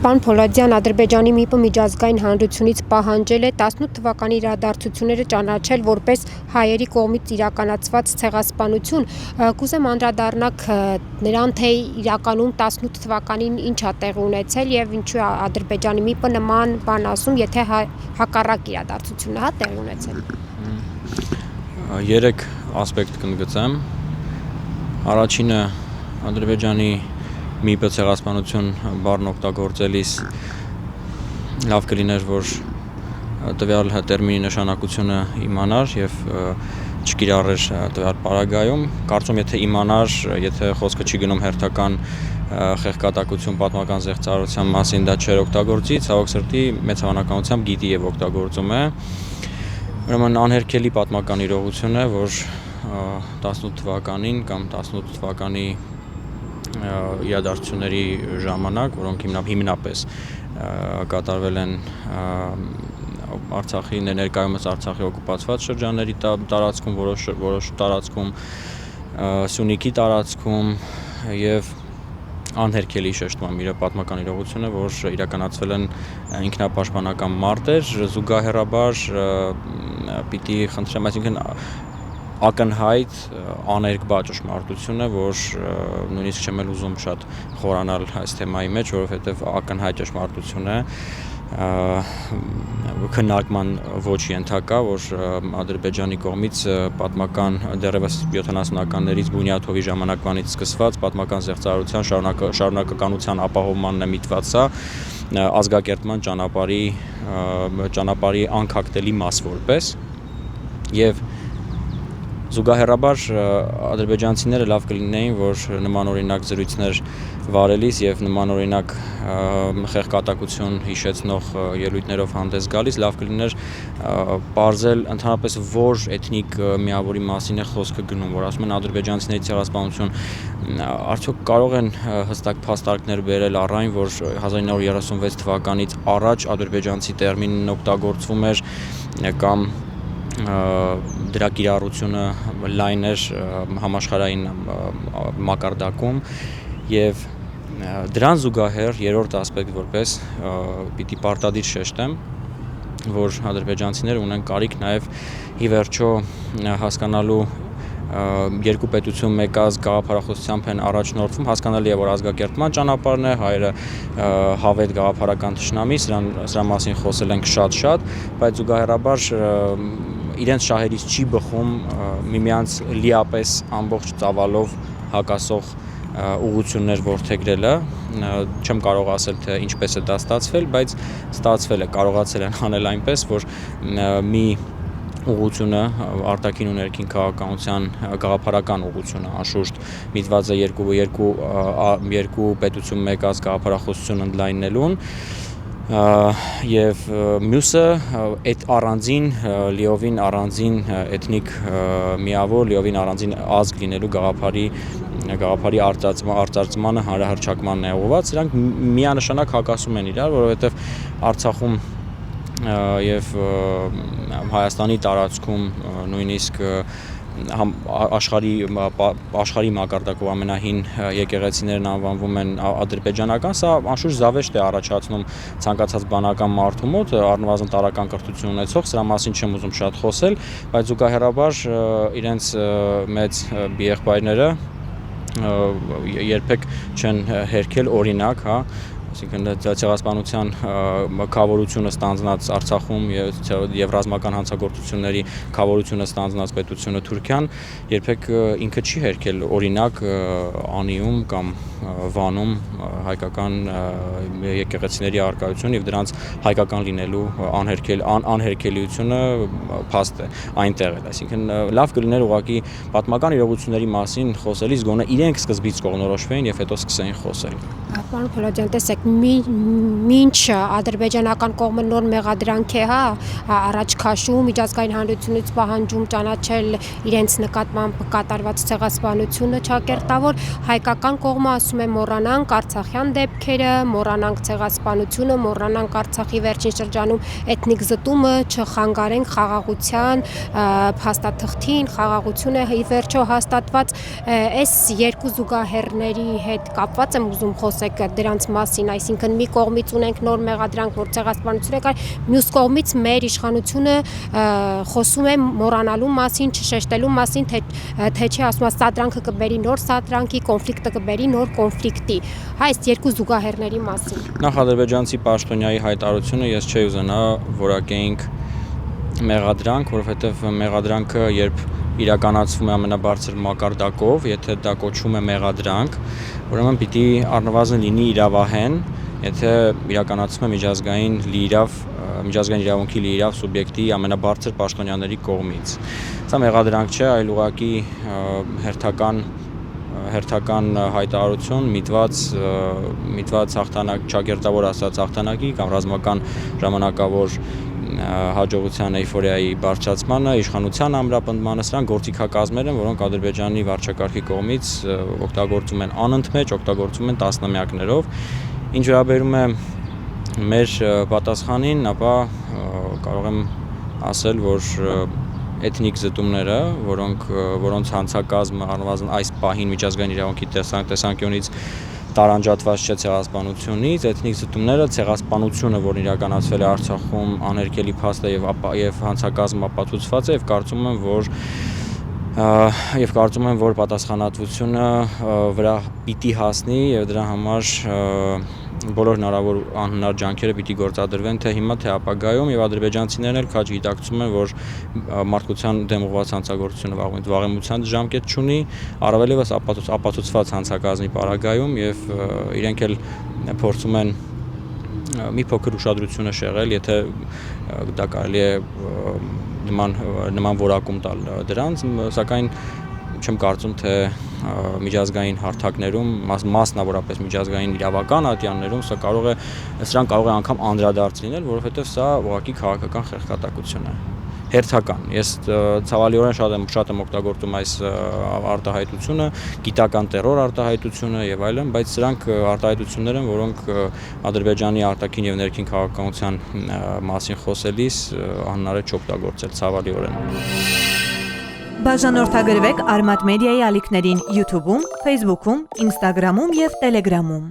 Պարոն Փոլադյան, Ադրբեջանի ՄԻՊ-ը միջազգային հանրությունից պահանջել է 18 թվականի իրադարձությունները ճանաչել որպես հայերի կողմից իրականացված ցեղասպանություն։ Կուզեմ անդրադառնաք նրան, թե իրականում 18 թվականին ինչ է տեղի ունեցել եւ ինչու է Ադրբեջանի ՄԻՊ-ը նման բան ասում, եթե հակառակ իրադարձությունն է տեղի ունեցել։ Երեք ասպեկտ կընդգծեմ։ Առաջինը Ադրբեջանի ՄԻՊ-ը ցեղասպանություն բառն օգտագործելիս լավ կլիներ, որ տվյալ տերմինի նշանակությունը իմանար եւ չկիրառեր տվյալ պարագայում։ Կարծում եթե իմանար, եթե խոսքը չի գնում հերթական խեղկատակություն պատմական զեղծարարության մասին, դա չէր օգտագործի, ցավոք սրտի մեծ հավանականությամբ գիտի եւ օգտագործում է։ Ուրեմն անհերքելի պատմական իրողություն է, որ 18 թվականին կամ 18 թվականի իրադարձությունների ժամանակ, որոնք հիմնապես կատարվել են Արցախի ներկայումս Արցախի օկուպացված շրջանների տարածքում, որոշ տարածքում, Սյունիքի տարածքում եւ անհերքելի շեշտում իր պատմական իրողությունը, որ իրականացվել են ինքնապաշտպանական մարտեր, զուգահեռաբար պիտի խնդրեմ, այսինքն ակնհայտ աներկբա ճշմարտություն է, որ նույնիսկ չեմ էլ ուզում շատ խորանալ այս թեմայի մեջ, որովհետև ակնհայտ ճշմարտություն է, քննարկման ոչ ենթակա, որ Ադրբեջանի կողմից պատմական դեռևս 70-ականներից Բունյաթովի ժամանակվանից սկսված պատմական զեղծարարության շարունակականության ապահովմանն է միտված սա ազգակերտման ճանապարհի անքակտելի մաս որպես եւ զուգահեռաբար ադրբեջանցիները լավ կլինեին, որ նմանօրինակ զրույցներ վարելիս եւ նմանօրինակ խեղկատակություն հիշեցնող ելույթներով հանդես գալիս, լավ կլիներ պարզել ընդհանրապես որ էթնիկ միավորի մասին է խոսքը գնում, որ ասում են ադրբեջանցիների ցեղասպանություն, արդյոք կարող են հստակ փաստարկներ բերել առ այն, որ 1936 թվականից առաջ ադրբեջանցի տերմինն օգտագործվում էր կամ դրա կիրառությունը լայն էր համաշխարհային մակարդակում եւ դրան զուգահեռ երրորդ ասպեկտ որպես պիտի պարտադիր շեշտեմ, որ ադրբեջանցիները ունեն կարիք նաեւ ի վերջո հասկանալու երկու պետություն մեկ ազգ գաղափարախոսությամբ են առաջնորդվում, հասկանալի է, որ ազգակերտման ճանապարհն է, հայերը հավետ գաղափարական թշնամի, սրա մասին խոսել ենք շատ, բայց զուգահեռաբար իրենց շահերից չի բխում միմյանց լիապես ամբողջ ծավալով հակասող ուղղություններ որդեգրելը, չեմ կարող ասել, թե ինչպես է դա ստացվել, բայց ստացվել է, կարողացել են անել այնպես, որ մի ուղղությունը արտաքին ու ներքին քաղաքականության գաղափարական ուղղությունը անշուշտ միտված է երկու պետություն մեկ ազգ գաղափարախոսություն ընդլայնելուն եւ մյուսը այդ լիովին առանձին էթնիկ միավոր, լիովին առանձին ազգ լինելու գաղափարի արծարծմանը հանրահռչակմանն է ուղղված, սրանք միանշանակ հակասում են իրար, որովհետեւ Արցախում եւ Հայաստանի տարածքում նույնիսկ աշխարհի մակարդակով ամենահին եկեղեցիներն անվանվում են ադրբեջանական, սա անշուշտ զավեշտ է առաջացնում ցանկացած բանական մարդու մոտ, առնվազն տարրական կրթություն ունեցող, սրա մասին չեմ ուզում շատ խոսել, բայց զուգահեռաբար իրենց մեծ եղբայրները երբեք չեն հերքել օրինակ, այսինքն ցեղասպանության քավորությունը ստանձնած Արցախում եւ ռազմական հանցագործությունների քավորությունը ստանձնած պետությունը Թուրքիան երբեք ինքը չի հերքել օրինակ անիում կամ Վանում հայկական եկեղեցիների առկայություն եւ դրանց հայկական լինելու անհերքելիությունը փաստ է այնտեղ է, այսինքն լավ կլիներ ուղղակի պատմական իրողությունների մասին խոսելիս գոնե իրենք սկզբից կողնորոշվեին եւ հետո սկսեին խոսել։ Պարոն Փոլադյան, տեսեք, մինչ ադրբեջանական կողմը նոր մեղադրանք է առաջ քաշում, միջազգային հանրությունից պահանջում ճանաչել իրենց նկատմամբ կատարված ցեղասպանությունը ճակերտավոր, հայկական կողմը ասում է մոռանանք արցախյան դեպքերը, մոռանանք ցեղասպանությունը, մոռանանք Արցախի վերջին շրջանում էթնիկ զտումը, չխանգարենք խաղաղության, փաստաթղթին, խաղաղությունը ի վերջո հաստատված, այս երկու զուգահեռների հետ կապված եմ ուզում խոսեք դրանց մասին, այսինքն մի կողմից ունենք նոր մեղադրանք, որ ցեղասպանություն է կար, մյուս կողմից մեր իշխանությունը խոսում է մոռանալու մասին, չշեշտելու մասին, թե չէ ասում է սադրանքը կբերի նոր սադրանքի, կոնֆլիկտը կբերի նոր կոնֆլիկտի։ Այս երկու զուգահեռների մասին։ Նախ ադրբեջանցի պաշտոնյայի հայտարարությունը ես չէի ուզենա որակեինք մեղադրանք, որովհետև մեղադրանքը երբ իրականացվում է ամենաբարձր մակարդակով, եթե դա կոչվում է մեղադրանք, ուրեմն պիտի առնվազն լինի իրավահեն, եթե իրականացվում է միջազգային իրավունքի լիիրավ սուբյեկտի ամենաբարձր պաշտոնյաների կողմից։ Սա մեղադրանք չէ, այլ ուղղակի հերթական հայտարարություն միտված հաղթանակ, ճակերտավոր ասած հաղթանակի կամ ռազմական ժամանակավոր հաջողության էյֆորիայի բարձրացմանը, իշխանության ամրապնդմանը, սրանք գործիքակազմեր են, որոնք Ադրբեջանի վարչակարգի կողմից օգտագործում են անընդմեջ, օգտագործում են տասնամյակներով։ Ինչ վերաբերում է մեր պատասխանին, ապա կարող եմ ասել, որ էթնիկ զտումները, որոնց հանցակազմը առնվազն այս պահին միջազգային իրավունքի տեսանկյունից տարանջատված չէ ցեղասպանությունից, էթնիկ զտումները, ցեղասպանությունը, որն իրականացվել է Արցախում, անհերքելի փաստ է եւ հանցակազմը ապացուցված է եւ կարծում եմ, որ պատասխանատվությունը վրա պիտի հասնի եւ դրա համար բոլոր հնարավոր անհնար ջանքերը պիտի գործադրվեն թե հիմա, թե ապագայում եւ ադրբեջանցիներն էլ քաջ գիտակցում են, որ մարդկության դեմ ուղղված հանցագործությունը վաղեմության ժամկետ չունի, առավել եւս ապացուցված հանցակազմի պարագայում եւ իրենք էլ փորձում են մի փոքր ուշադրությունը շեղել, եթե դա կարելի է նման որակում տալ դրանց, սակայն չեմ կարծում, թե միջազգային հարթակներում, մասնավորապես միջազգային իրավական ատյաններում սրանք կարող է անգամ անդրադարձ լինել, որովհետև սա ուղղակի քաղաքական խեղճատակություն է, հերթական։ Ես ցավալիորեն շատ եմ օգտագործում այս արտահայտությունը, գիտական տերոր արտահայտությունը եւ այլն, բայց սրանք արտահայտություններ են, որոնք Ադրբեջանի արտաքին եւ ներքին քաղաքականության մասին խոսելիս անհնար է չօգտագործել ցավալիորեն։ Բաժանորդագրվեք Արմատ մեդիայի ալիքներին YouTube-ում, Facebook-ում, Instagram-ում եւ Telegram-ում։